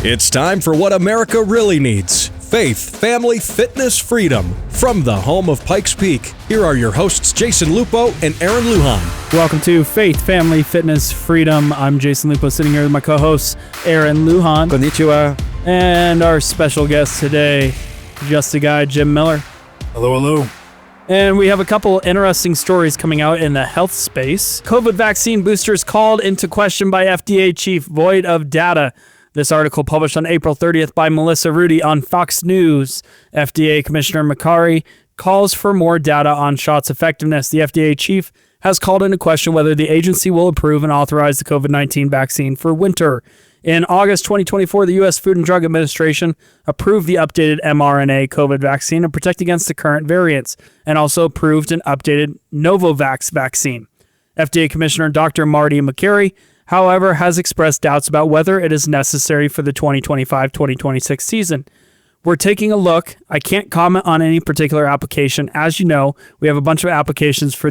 It's time for what America really needs. Faith, family, fitness, freedom. From the home of Pikes Peak, here are your hosts, Jason Lupo and Aaron Lujan. Welcome to Faith, Family, Fitness, Freedom. I'm Jason Lupo, sitting here with my co-host, Aaron Lujan. Konnichiwa. And our special guest today, Just a Guy, Jim Miller. Hello, hello. And we have a couple interesting stories coming out in the health space. COVID vaccine boosters called into question by FDA chief, void of data. This article published on April 30th by Melissa Rudy on Fox News. FDA Commissioner Makary calls for more data on shots' effectiveness. The FDA chief has called into question whether the agency will approve and authorize the COVID-19 vaccine for winter. In August 2024, the U.S. Food and Drug Administration approved the updated mRNA COVID vaccine to protect against the current variants, and also approved an updated Novavax vaccine. FDA Commissioner Dr. Marty Makary, however, has expressed doubts about whether it is necessary for the 2025-2026 season. We're taking a look. I can't comment on any particular application. As you know, we have a bunch of applications for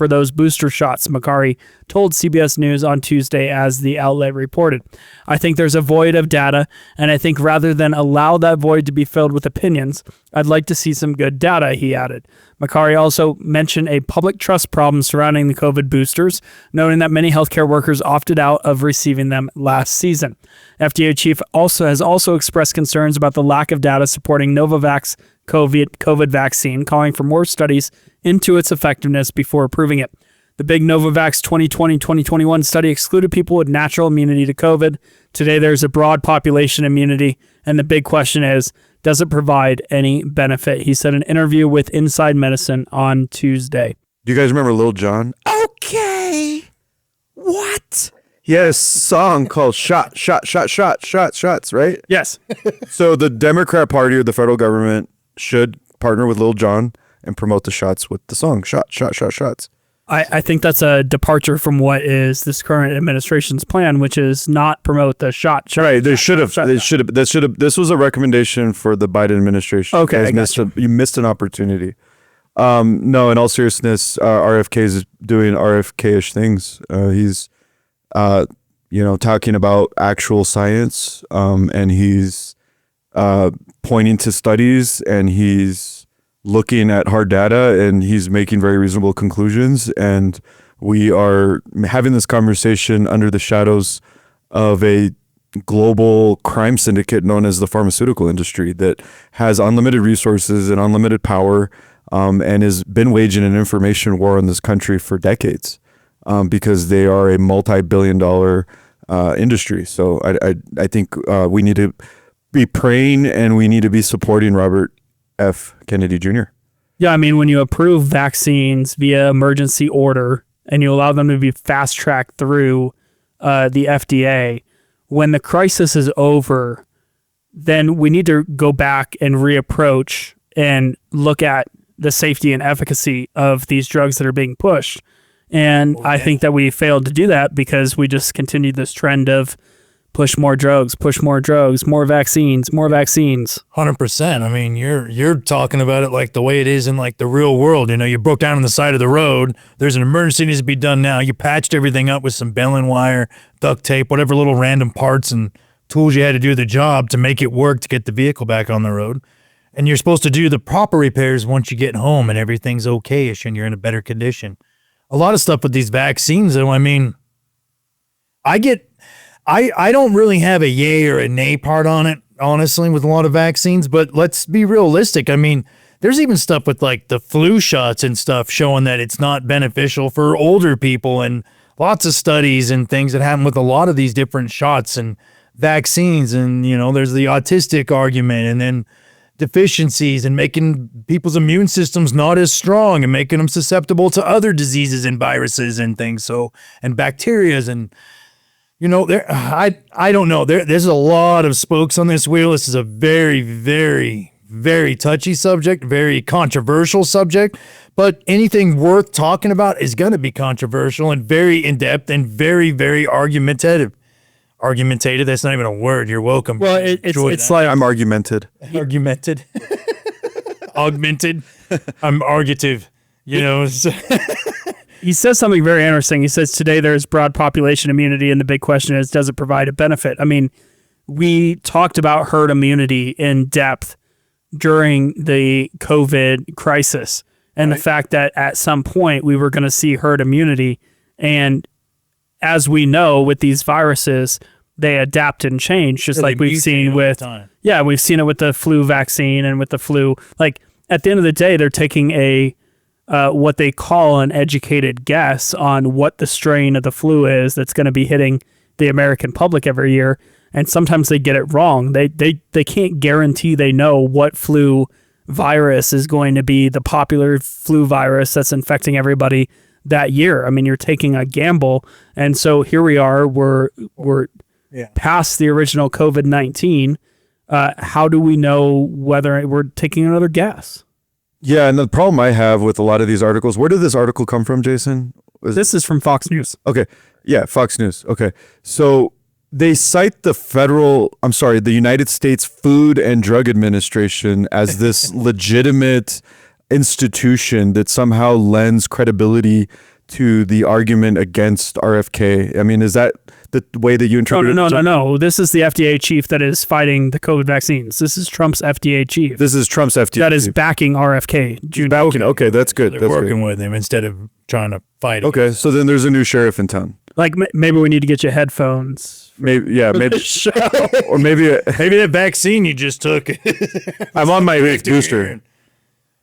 those booster shots, Makary told CBS News on Tuesday as the outlet reported. I think there's a void of data, and I think rather than allow that void to be filled with opinions, I'd like to see some good data, he added. Makary also mentioned a public trust problem surrounding the COVID boosters, noting that many healthcare workers opted out of receiving them last season. FDA chief has also expressed concerns about the lack of data supporting Novavax COVID vaccine, calling for more studies into its effectiveness before approving it. The big Novavax 2020-2021 study excluded people with natural immunity to COVID. Today, there's a broad population immunity, and the big question is, does it provide any benefit? He said in an interview with Inside Medicine on Tuesday. Do you guys remember Lujan? Okay. What? He had a song called Shots, right? Yes. So the Democrat Party or the federal government should partner with Lil Jon and promote the shots with the song Shots. I think that's a departure from what is this current administration's plan, which is not promote the shot. Right. This was a recommendation for the Biden administration. Okay. You missed an opportunity. No, in all seriousness, RFK is doing RFK-ish things. He's, talking about actual science, and he's pointing to studies, and he's looking at hard data, and he's making very reasonable conclusions. And we are having this conversation under the shadows of a global crime syndicate known as the pharmaceutical industry that has unlimited resources and unlimited power, and has been waging an information war in this country for decades, because they are a multi-billion-dollar industry. So I think we need to be praying, and we need to be supporting Robert F. Kennedy Jr. Yeah, I mean, when you approve vaccines via emergency order and you allow them to be fast-tracked through the FDA, when the crisis is over, then we need to go back and reapproach and look at the safety and efficacy of these drugs that are being pushed. And I think that we failed to do that because we just continued this trend of push more drugs, more vaccines. 100%. I mean, you're talking about it like the way it is in like the real world. You broke down on the side of the road. There's an emergency that needs to be done now. You patched everything up with some baling wire, duct tape, whatever little random parts and tools you had to do the job to make it work to get the vehicle back on the road. And you're supposed to do the proper repairs once you get home and everything's okay-ish and you're in a better condition. A lot of stuff with these vaccines, though, I mean, I don't really have a yay or a nay part on it, honestly, with a lot of vaccines, but let's be realistic. I mean, there's even stuff with like the flu shots and stuff showing that it's not beneficial for older people, and lots of studies and things that happen with a lot of these different shots and vaccines. And, there's the autistic argument, and then deficiencies and making people's immune systems not as strong and making them susceptible to other diseases and viruses and things. So, and bacterias and, I don't know. There's a lot of spokes on this wheel. This is a very, very, very touchy subject, very controversial subject. But anything worth talking about is going to be controversial and very in-depth and very, very argumentative. Argumentative? That's not even a word. You're welcome. Well, it's like I'm argumented. Argumented. Augmented. I'm argutive. He says something very interesting. He says today there's broad population immunity, and the big question is, does it provide a benefit? I mean, we talked about herd immunity in depth during the COVID crisis and the fact that at some point we were going to see herd immunity. And as we know with these viruses, they adapt and change, just like we've seen with, we've seen it with the flu vaccine and with the flu. Like at the end of the day, they're taking a, what they call an educated guess on what the strain of the flu is that's going to be hitting the American public every year. And sometimes they get it wrong. They can't guarantee they know what flu virus is going to be the popular flu virus that's infecting everybody that year. I mean, you're taking a gamble. And so here we are, we're past the original COVID-19. How do we know whether we're taking another guess? Yeah, and the problem I have with a lot of these articles, where did this article come from, Jason? This is from Fox News. Okay. Yeah, Fox News. Okay. So they cite the United States Food and Drug Administration as this legitimate institution that somehow lends credibility to the argument against RFK. I mean, is that the way that you interpret it? No. This is the FDA chief that is fighting the COVID vaccines. This is Trump's FDA chief. This is Trump's FDA that is backing RFK Jr. Okay, that's good. They're working with him instead of trying to fight him. Okay, so then there's a new sheriff in town. Like maybe we need to get you headphones. Maybe, or maybe that vaccine you just took. I'm on my booster.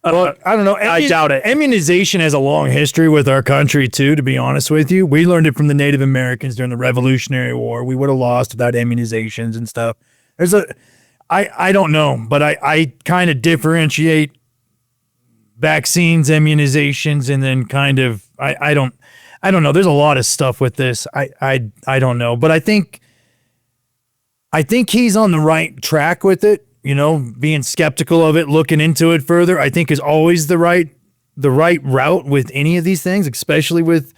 Well, I don't know. I doubt it. Immunization has a long history with our country, too, to be honest with you. We learned it from the Native Americans during the Revolutionary War. We would have lost without immunizations and stuff. I don't know, but I kind of differentiate vaccines, immunizations, and then kind of, I don't know. There's a lot of stuff with this. I don't know, but I think he's on the right track with it. You know, being skeptical of it, looking into it further, I think is always the right route with any of these things, especially with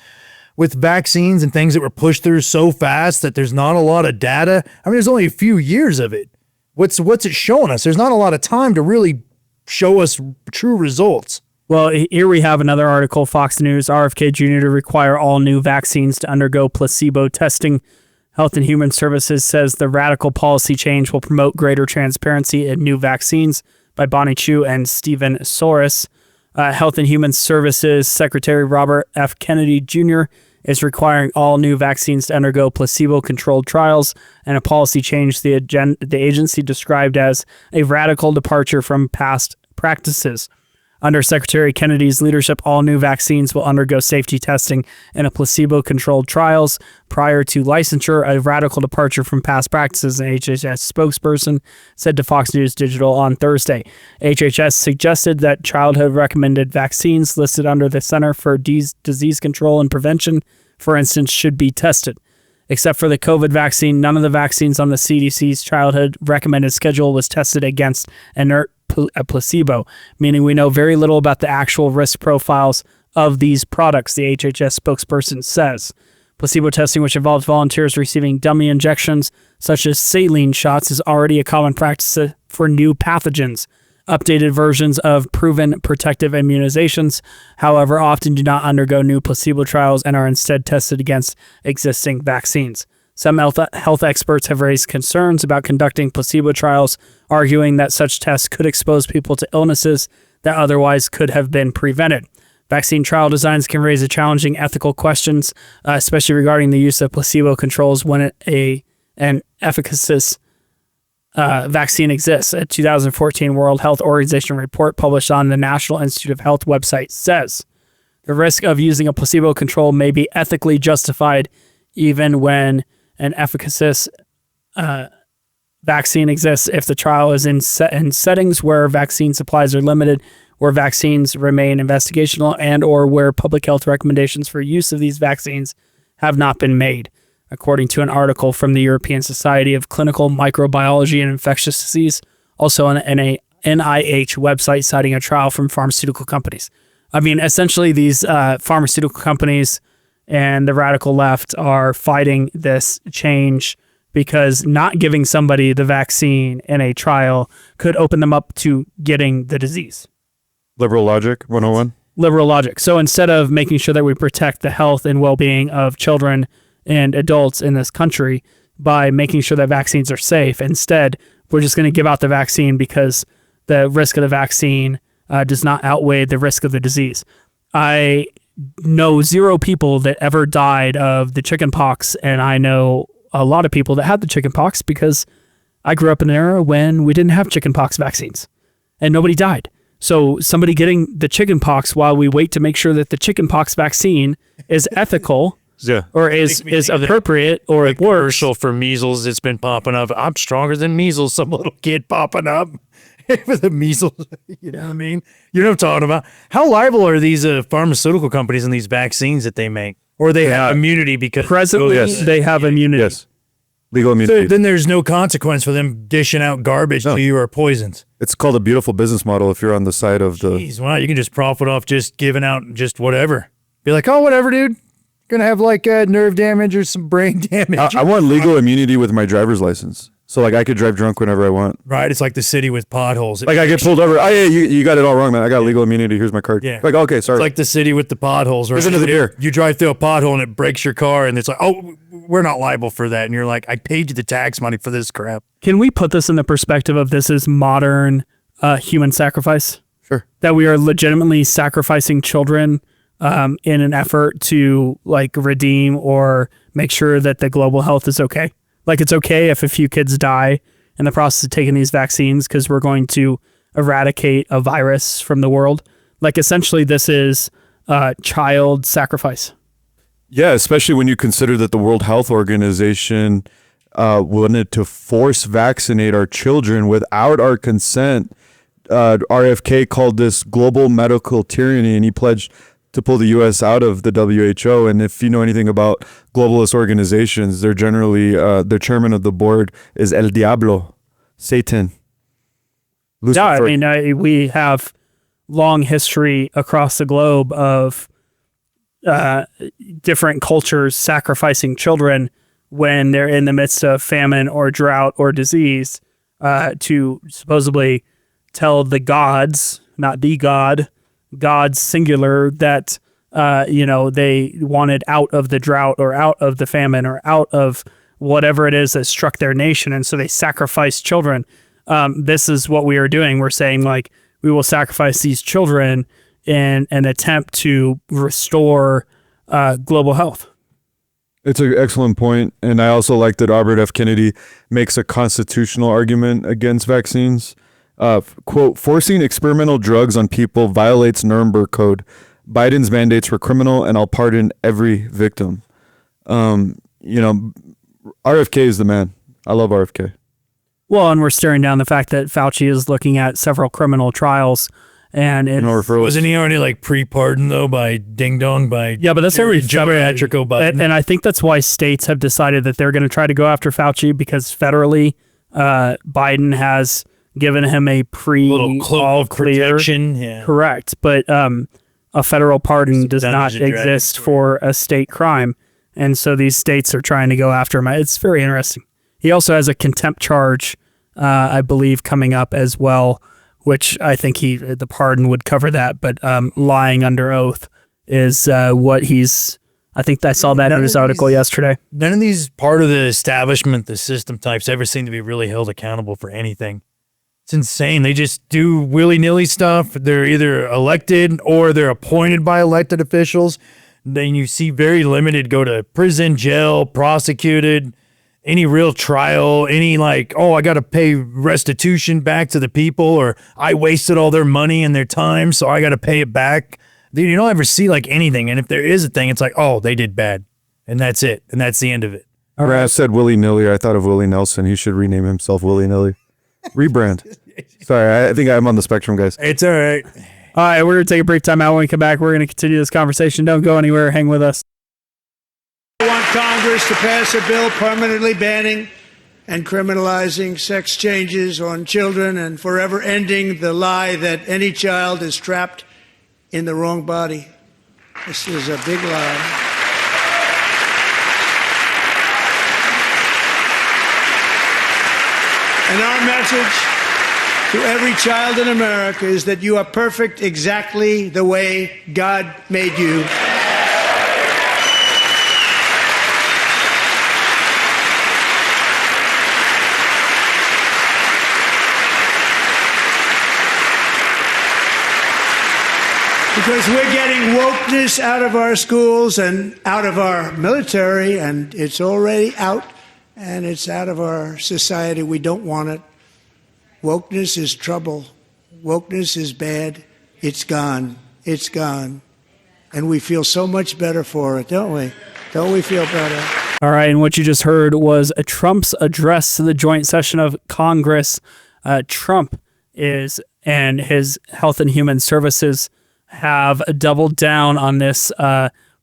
vaccines and things that were pushed through so fast that there's not a lot of data. I mean, there's only a few years of it. What's it showing us? There's not a lot of time to really show us true results. Well, here we have another article, Fox News, RFK Jr. to require all new vaccines to undergo placebo testing. Health and Human Services says the radical policy change will promote greater transparency in new vaccines by Bonnie Chu and Stephen Soros. Health and Human Services Secretary Robert F. Kennedy Jr. is requiring all new vaccines to undergo placebo-controlled trials and a policy change the agency described as a radical departure from past practices. Under Secretary Kennedy's leadership, all new vaccines will undergo safety testing in a placebo-controlled trials prior to licensure, a radical departure from past practices, an HHS spokesperson said to Fox News Digital on Thursday. HHS suggested that childhood recommended vaccines listed under the Center for Disease Control and Prevention, for instance, should be tested. Except for the COVID vaccine, none of the vaccines on the CDC's childhood recommended schedule was tested against a placebo, meaning we know very little about the actual risk profiles of these products, the HHS spokesperson says. Placebo testing, which involves volunteers receiving dummy injections such as saline shots, is already a common practice for new pathogens. Updated versions of proven protective immunizations, however, often do not undergo new placebo trials and are instead tested against existing vaccines. Some health experts have raised concerns about conducting placebo trials, arguing that such tests could expose people to illnesses that otherwise could have been prevented. Vaccine trial designs can raise challenging ethical questions, especially regarding the use of placebo controls when an efficacious vaccine exists. A 2014 World Health Organization report published on the National Institute of Health website says the risk of using a placebo control may be ethically justified even when an efficacious vaccine exists if the trial is in settings where vaccine supplies are limited, where vaccines remain investigational, and or where public health recommendations for use of these vaccines have not been made, according to an article from the European Society of Clinical Microbiology and Infectious Disease, also on an NIH website citing a trial from pharmaceutical companies. I mean, essentially these pharmaceutical companies and the radical left are fighting this change because not giving somebody the vaccine in a trial could open them up to getting the disease. Liberal logic 101. Liberal logic. So instead of making sure that we protect the health and well-being of children and adults in this country, by making sure that vaccines are safe. Instead, we're just going to give out the vaccine because the risk of the vaccine does not outweigh the risk of the disease. I know 0 people that ever died of the chicken pox, and I know a lot of people that had the chicken pox because I grew up in an era when we didn't have chicken pox vaccines and nobody died. So somebody getting the chicken pox while we wait to make sure that the chicken pox vaccine is ethical or is appropriate or it works. Commercial for measles, it's been popping up. I'm stronger than measles. Some little kid popping up with the measles. You know what I mean? You know what I'm talking about. How liable are these pharmaceutical companies and these vaccines that they make? Or they have immunity because presently they have immunity. Yes. Legal immunity. So then there's no consequence for them dishing out garbage to you or poisons. It's called a beautiful business model if you're on the side of the... Jeez, wow, you can just profit off just giving out just whatever. Be like, oh, whatever, dude. Gonna have like nerve damage or some brain damage. I want legal immunity with my driver's license. So like I could drive drunk whenever I want. Right, it's like the city with potholes. Like I get pulled over. Oh yeah, you got it all wrong, man. I got legal immunity. Here's my card. Yeah. Like okay, sorry. It's like the city with the potholes. Listen to the beer. You drive through a pothole and it breaks your car, and it's like, oh, we're not liable for that. And you're like, I paid you the tax money for this crap. Can we put this in the perspective of this is modern human sacrifice? Sure. That we are legitimately sacrificing children in an effort to like redeem or make sure that the global health is okay. Like it's okay if a few kids die in the process of taking these vaccines because we're going to eradicate a virus from the world. Like essentially this is child sacrifice. Yeah, especially when you consider that the World Health Organization wanted to force vaccinate our children without our consent. RFK called this global medical tyranny, and he pledged to pull the U.S. out of the WHO. And if you know anything about globalist organizations, they're generally, the chairman of the board is El Diablo, Satan. Lucifer. Yeah, I mean, we have long history across the globe of different cultures sacrificing children when they're in the midst of famine or drought or disease to supposedly tell the gods, not the God, gods singular, that they wanted out of the drought or out of the famine or out of whatever it is that struck their nation, and so they sacrificed children. This is what we are doing. We're saying like we will sacrifice these children in an attempt to restore global health. It's an excellent point, and I also like that Robert F. Kennedy makes a constitutional argument against vaccines. Quote, forcing experimental drugs on people violates Nuremberg Code. Biden's mandates were criminal, and I'll pardon every victim. RFK is the man. I love RFK. Well, and we're staring down the fact that Fauci is looking at several criminal trials, and wasn't he already like pre-pardoned though by Ding Dong by yeah, but that's every geriatrical button. And I think that's why states have decided that they're going to try to go after Fauci because federally, Biden has given him a little cloak of protection. Yeah. Correct, but a federal pardon does not exist for a state crime, and so these states are trying to go after him. It's very interesting. He also has a contempt charge, I believe, coming up as well, which I think the pardon would cover that, but lying under oath is what he's. I think I saw that in his article yesterday. None of these part of the establishment, the system types, ever seem to be really held accountable for anything. It's insane. They just do willy-nilly stuff. They're either elected or they're appointed by elected officials. Then you see very limited go to prison, jail, prosecuted, any real trial, any like, oh, I got to pay restitution back to the people, or I wasted all their money and their time, so I got to pay it back. You don't ever see like anything. And if there is a thing, it's like, oh, they did bad. And that's it. And that's the end of it. I said willy-nilly. I thought of Willie Nelson. He should rename himself willy-nilly. Rebrand. Sorry, I think I'm on the spectrum, guys. It's all right. All right, we're going to take a brief time out. When we come back, we're going to continue this conversation. Don't go anywhere. Hang with us. I want Congress to pass a bill permanently banning and criminalizing sex changes on children and forever ending the lie that any child is trapped in the wrong body. This is a big lie. And our message to every child in America is that you are perfect exactly the way God made you. Because we're getting wokeness out of our schools and out of our military, and it's already out, and it's out of our society. We don't want it. Wokeness is trouble. Wokeness is bad. It's gone. It's gone. And we feel so much better for it, don't we? Don't we feel better? All right, and what you just heard was a Trump's address to the joint session of Congress. Trump and his Health and Human Services have doubled down on this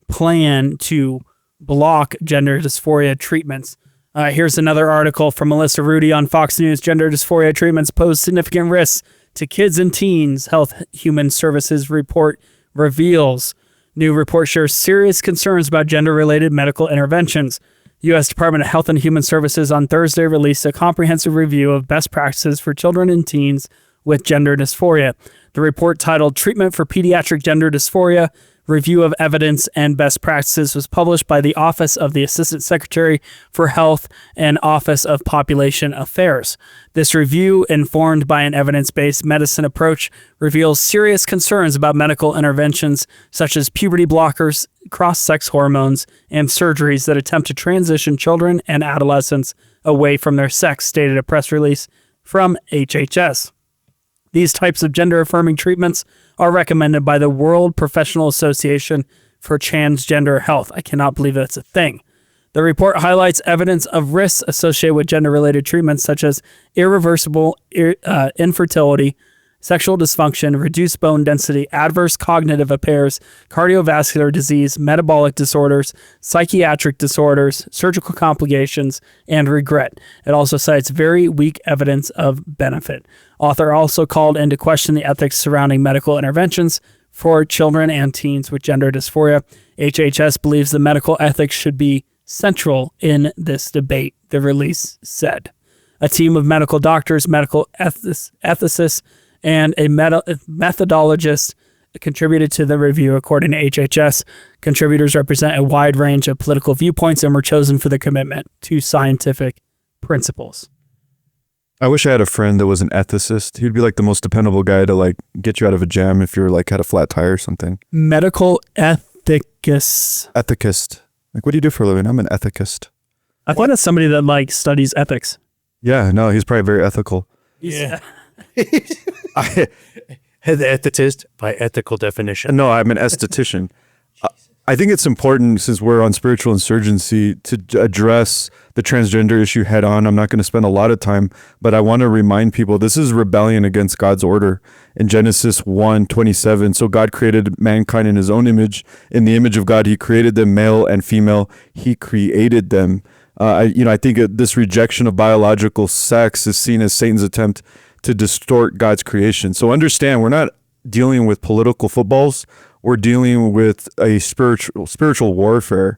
plan to block gender dysphoria treatments. Here's another article from Melissa Rudy on Fox News. Gender dysphoria treatments pose significant risks to kids and teens. Health Human Services report reveals. New report shares serious concerns about gender-related medical interventions. U.S. Department of Health and Human Services on Thursday released a comprehensive review of best practices for children and teens with gender dysphoria. The report, titled Treatment for Pediatric Gender Dysphoria, Review of Evidence and Best Practices, was published by the Office of the Assistant Secretary for Health and Office of Population Affairs. This review, informed by an evidence-based medicine approach, reveals serious concerns about medical interventions such as puberty blockers, cross-sex hormones, and surgeries that attempt to transition children and adolescents away from their sex, stated a press release from HHS. These types of gender-affirming treatments are recommended by the World Professional Association for Transgender Health. I cannot believe that's a thing. The report highlights evidence of risks associated with gender-related treatments such as irreversible infertility, sexual dysfunction, reduced bone density, adverse cognitive impairs, cardiovascular disease, metabolic disorders, psychiatric disorders, surgical complications, and regret. It also cites very weak evidence of benefit. Author also called into question the ethics surrounding medical interventions for children and teens with gender dysphoria. HHS believes the medical ethics should be central in this debate, the release said. A team of medical doctors, medical ethicists, and a methodologist contributed to the review, according to HHS. Contributors represent a wide range of political viewpoints and were chosen for their commitment to scientific principles. I wish I had a friend that was an ethicist. He'd be like the most dependable guy to like get you out of a jam if you're like had a flat tire or something. Medical ethicist. Ethicist. Like, what do you do for a living? I'm an ethicist. I thought it's somebody that like studies ethics. Yeah, no, he's probably very ethical. Yeah. The ethicist by ethical definition. No, I'm an esthetician. I think it's important, since we're on spiritual insurgency, to address the transgender issue head on. I'm not going to spend a lot of time, but I want to remind people this is rebellion against God's order. In Genesis 1:27, so God created mankind in his own image. In the image of God, he created them, male and female. He created them. I think this rejection of biological sex is seen as Satan's attempt to distort God's creation. So understand, we're not dealing with political footballs. We're dealing with a spiritual warfare.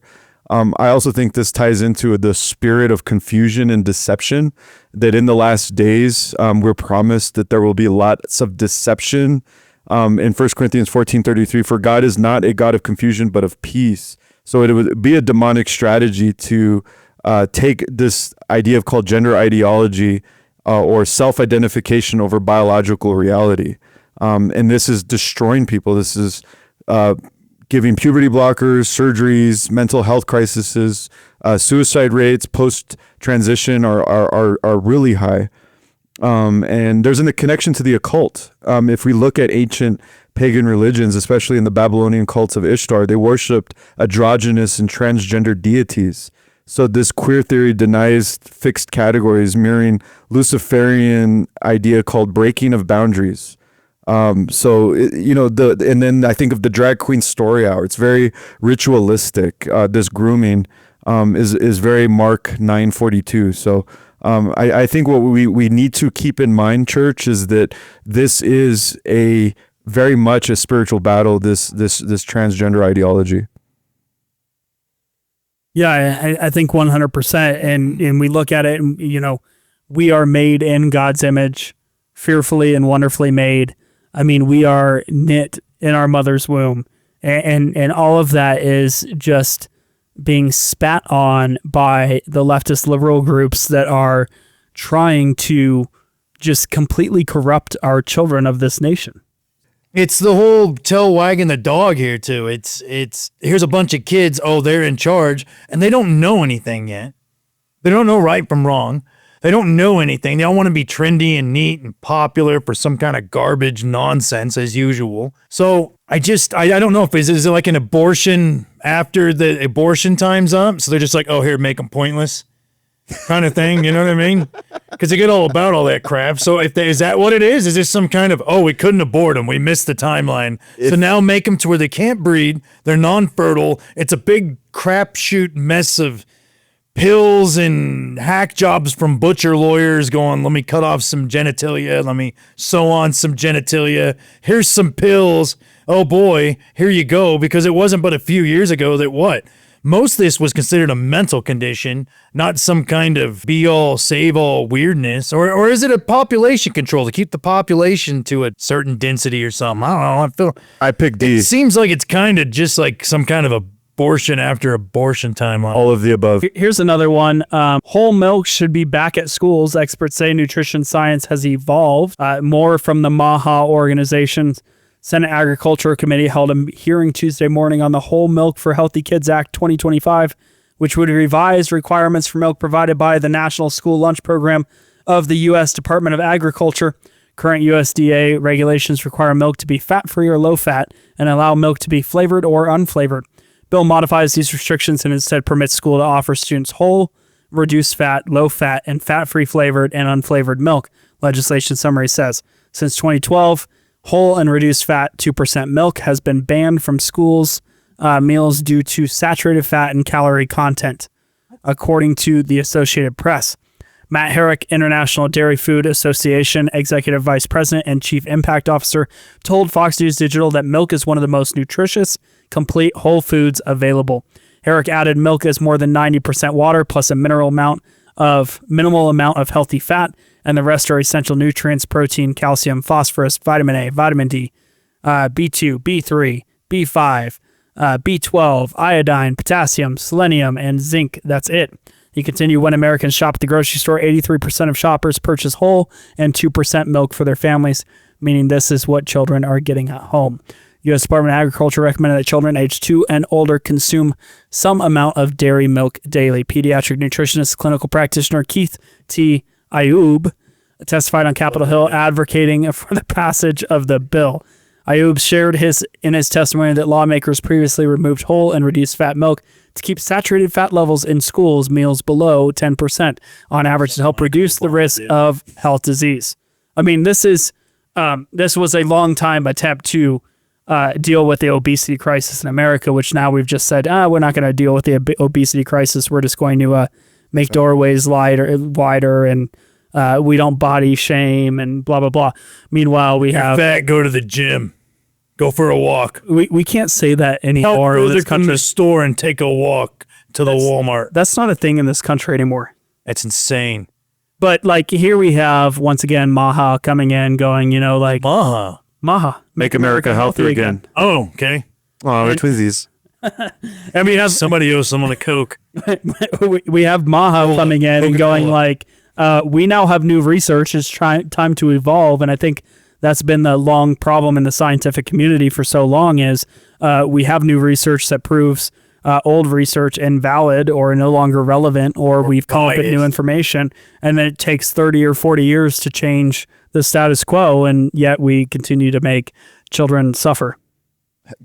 I also think this ties into the spirit of confusion and deception, that in the last days, we're promised that there will be lots of deception. In 1 Corinthians 14:33, for God is not a God of confusion, but of peace. So it would be a demonic strategy to take this idea of called gender ideology or self-identification over biological reality. And this is destroying people. This is giving puberty blockers, surgeries, mental health crises, suicide rates post-transition are really high. And there's a connection to the occult. If we look at ancient pagan religions, especially in the Babylonian cults of Ishtar, they worshipped androgynous and transgender deities. So this queer theory denies fixed categories, mirroring Luciferian idea called breaking of boundaries. And then I think of the drag queen story hour. It's very ritualistic. This grooming is very Mark 9:42. So I think what we need to keep in mind, church, is that this is a very much a spiritual battle. This transgender ideology. Yeah, I think 100%. And we look at it, and, we are made in God's image, fearfully and wonderfully made. I mean, we are knit in our mother's womb. And all of that is just being spat on by the leftist liberal groups that are trying to just completely corrupt our children of this nation. It's the whole tail wagging the dog here too. It's here's a bunch of kids, oh, they're in charge, and they don't know anything yet. They don't know right from wrong. They don't know anything. They all want to be trendy and neat and popular for some kind of garbage nonsense as usual. So I don't know if is it like an abortion after the abortion time's up? So they're just like, oh, here, make them pointless kind of thing. You know what I mean? Because they get all about all that crap. So is that what it is? Is this some kind of, oh, we couldn't abort them. We missed the timeline. So now make them to where they can't breed. They're non-fertile. It's a big crapshoot mess of pills and hack jobs from butcher lawyers going, let me cut off some genitalia. Let me sew on some genitalia. Here's some pills. Oh boy, here you go. Because it wasn't but a few years ago that most of this was considered a mental condition, not some kind of be-all, save-all weirdness. Or is it a population control to keep the population to a certain density or something? I don't know. I pick D. It seems like it's kind of just like some kind of abortion after abortion timeline. All of the above. Here's another one. Whole milk should be back at schools. Experts say nutrition science has evolved. More from the MAHA organization. Senate Agriculture Committee held a hearing Tuesday morning on the Whole Milk for Healthy Kids Act 2025, which would revise requirements for milk provided by the National School Lunch Program of the U.S. Department of Agriculture. Current USDA regulations require milk to be fat-free or low-fat and allow milk to be flavored or unflavored. Bill modifies these restrictions and instead permits school to offer students whole, reduced fat, low fat, and fat-free flavored and unflavored milk, legislation summary says. Since 2012, whole and reduced fat 2% milk has been banned from schools' meals due to saturated fat and calorie content, according to the Associated Press. Matt Herrick, International Dairy Food Association Executive Vice President and Chief Impact Officer, told Fox News Digital that milk is one of the most nutritious, complete whole foods available. Herrick added milk is more than 90% water plus a minimal amount of healthy fat, and the rest are essential nutrients: protein, calcium, phosphorus, vitamin A, vitamin D, B2, B3, B5, B12, iodine, potassium, selenium, and zinc. That's it. He continued, when Americans shop at the grocery store, 83% of shoppers purchase whole and 2% milk for their families, meaning this is what children are getting at home. U.S. Department of Agriculture recommended that children aged 2 and older consume some amount of dairy milk daily. Pediatric nutritionist, clinical practitioner Keith T. Ayub testified on Capitol Hill advocating for the passage of the bill. Ayub shared in his testimony that lawmakers previously removed whole and reduced fat milk to keep saturated fat levels in schools meals below 10% on average to help reduce the risk of health disease. I mean, this was a long time attempt to deal with the obesity crisis in America, which now we've just said, we're not going to deal with the obesity crisis. We're just going to make doorways wider and we don't body shame and blah, blah, blah. Meanwhile, we have... fat, go to the gym. Go for a walk. We can't say that anymore. Help further come to the store and take a walk to the Walmart. That's not a thing in this country anymore. That's insane. But like here we have, once again, Maha coming in going, Maha. Make America healthy again. Oh, okay. Oh, we're twinsies. I mean, somebody owes someone a Coke. we have Maha coming in and going we now have new research. It's time to evolve. And I think that's been the long problem in the scientific community for so long is we have new research that proves old research invalid or no longer relevant, or we've come up with new information. And then it takes 30 or 40 years to change the status quo. And yet we continue to make children suffer.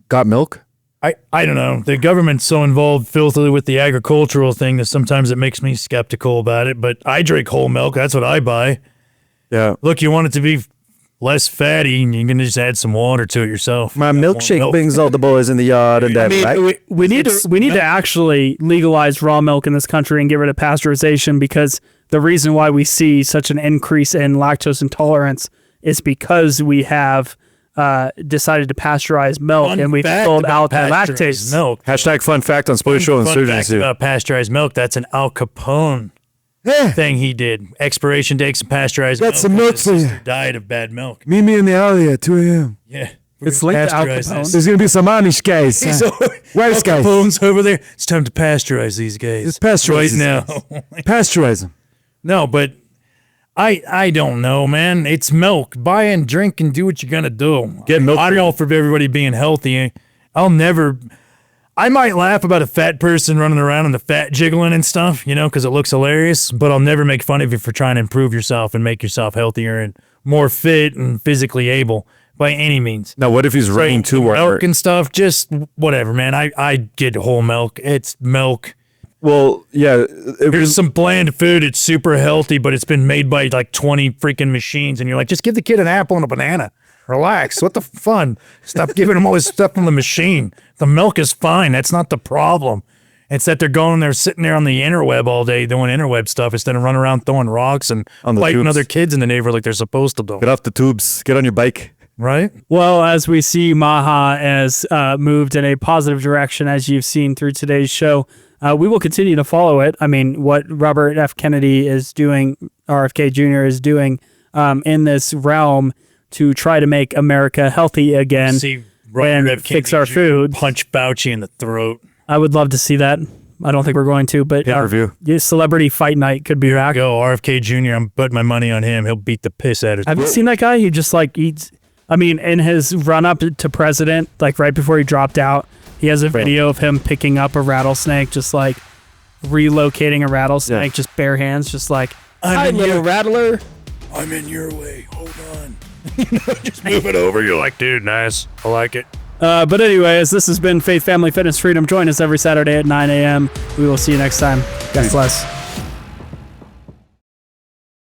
Got milk? I don't know. The government's so involved filthily with the agricultural thing that sometimes it makes me skeptical about it. But I drink whole milk. That's what I buy. Yeah. Look, you want it to be less fatty, and you can just add some water to it yourself. My milkshake brings all the boys in the yard and that, right? We need to actually legalize raw milk in this country and get rid of pasteurization, because the reason why we see such an increase in lactose intolerance is because we have decided to pasteurize milk and we've sold out the lactase milk. Hashtag fun fact on Spoiler Show and Surgery. About pasteurized milk, that's an Al Capone thing he did. Expiration dates and pasteurized milk. Got some milk for you. Died of bad milk. Meet me in the alley at 2 a.m. Yeah. It's linked to Al Capone. There's going to be some Amish guys. Where's guys? Capone's over there. It's time to pasteurize these guys. It's pasteurize right now. Pasteurize them. No, but I don't know, man. It's milk. Buy and drink and do what you're gonna do. Get milk. I don't know for everybody being healthy. I might laugh about a fat person running around and the fat jiggling and stuff, because it looks hilarious, but I'll never make fun of you for trying to improve yourself and make yourself healthier and more fit and physically able by any means. Now, what if he's running too hard? Milk and stuff, just whatever, man. I get whole milk. It's milk. Well, yeah. Here's some bland food. It's super healthy, but it's been made by like 20 freaking machines. And you're like, just give the kid an apple and a banana. Relax. What the fun? Stop giving him all this stuff from the machine. The milk is fine. That's not the problem. It's that they're going there, sitting there on the interweb all day doing interweb stuff instead of running around throwing rocks and fighting other kids in the neighborhood like they're supposed to do. Get off the tubes. Get on your bike. Right? Well, as we see, Maha has moved in a positive direction, as you've seen through today's show. We will continue to follow it. I mean, what Robert F. Kennedy is doing, RFK Jr. is doing in this realm to try to make America healthy again and fix our food. Punch Fauci in the throat. I would love to see that. I don't think we're going to, but celebrity fight night could be back. Go RFK Jr. I'm putting my money on him. He'll beat the piss out of us. Have you seen that guy? He just eats. I mean, in his run up to president, like right before he dropped out, he has a video of him picking up a rattlesnake, just like relocating a rattlesnake, just bare hands, just like, hi, little rattler. I'm in your way. Hold on. Just move it over. You're like, dude, nice. I like it. But anyways, this has been Faith, Family, Fitness, Freedom. Join us every Saturday at 9 a.m. We will see you next time. God bless.